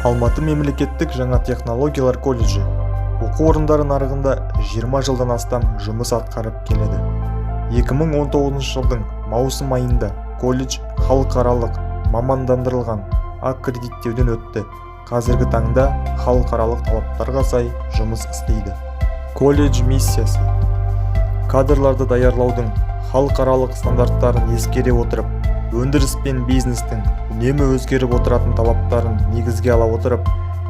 Алматы мемлекеттік жаңа технологиялар колледжі оқу орындары нарығында 20 жылдан астам жұмыс атқарып келеді. 2019 жылдың маусым айында колледж халықаралық мамандандырылған аккредиттеуден өтті. Қазіргі таңда халықаралық талаптарға сай жұмыс істейді. Колледж миссиясы: кадрларды даярлаудың халықаралық стандарттарын ескере отырып, өндіріс пен бизнестің үнемі өзгеріп отыратын талаптарын негізге ала отырып,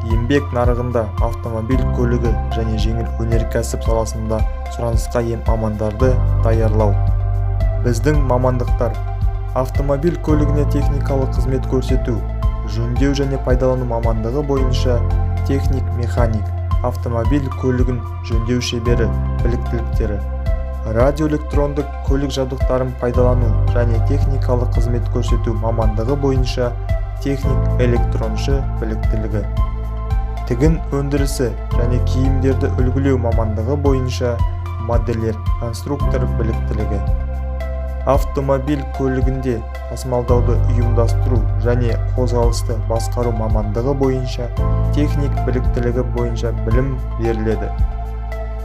еңбек нарығында автомобиль көлігі және жеңіл өнеркәсіп саласында сұранысқа ие мамандарды даярлау. Біздің мамандықтар: автомобиль көлігіне техникалық қызмет көрсету, жөндеу және пайдалану мамандығы бойынша техник-механик, автомобиль көлігін жөндеу шебері біліктіліктері, радиоэлектрондық көлік жабдықтарын пайдалану және техникалық қызмет көрсету мамандығы бойынша техник-электроншы біліктілігі, тігін өндірісі және киімдерді үлгілеу мамандығы бойынша модельер конструктор біліктілігі, автомобиль көлігінде тасымалдауды ұйымдастыру және қозғалысты басқару мамандығы бойынша техник біліктілігі бойынша білім беріледі.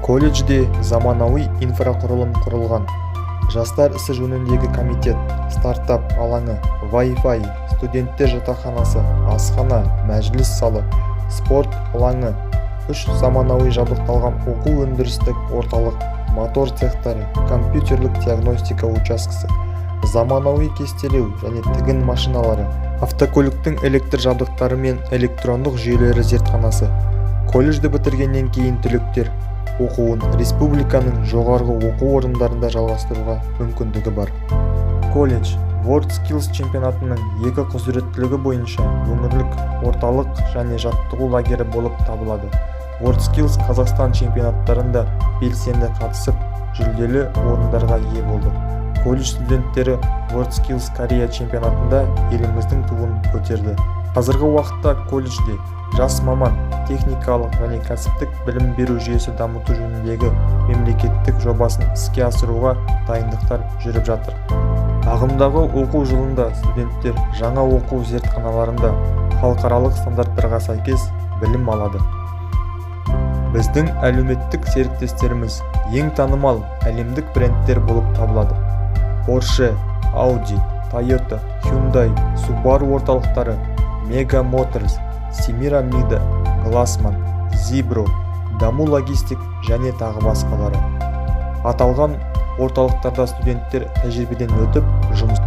Колледжде заманауи инфрақұрылым құрылған. Жастар ісі жөніндегі комитет, стартап алаңы, Wi-Fi, студенттер жатақханасы, асхана, мәжіліс залы, спорт алаңы, 3 заманауи жабдықталған оқу өндірістік орталық, мотор цехтары, компьютерлік диагностика учаскесі, заманауи кестелеу және тігін машиналары, автокөліктің электр жабдықтары мен электрондық жүйелері зертханасы. Колледжді бітіргеннен кейін түлектер оқуын республиканың жоғарғы оқу орындарында жалғастыруға мүмкіндігі бар. Колледж WorldSkills чемпионатының 2 құзыреттілігі бойынша өңірлік орталық және жаттығу лагері болып табылады. WorldSkills Қазақстан чемпионаттарында белсенді қатысып, жүлделі орындарға ие болды. Колледж студенттері WorldSkills Корея чемпионатында еліміздің туын көтерді. Қазіргі уақытта колледжде жас маман техникалық және кәсіптік білім беру жүйесі дамыту жөніндегі мемлекеттік жобасын іске асыруға дайындықтар жүріп жатыр. Ағымдағы оқу жылында студенттер жаңа оқу зертханаларында халықаралық стандарттарға сәйкес білім алады. Біздің әлеуметтік серіктестеріміз ең танымал әлемдік брендтер болып табылады. Porsche, Audi, Toyota, Hyundai, Subaru орталықтары, Mega Motors, Семирамида, Glassman, Zebro, Даму логистик және тағы басқалары. Аталған орталықтарда студенттер тәжірибеден өтіп жұмыс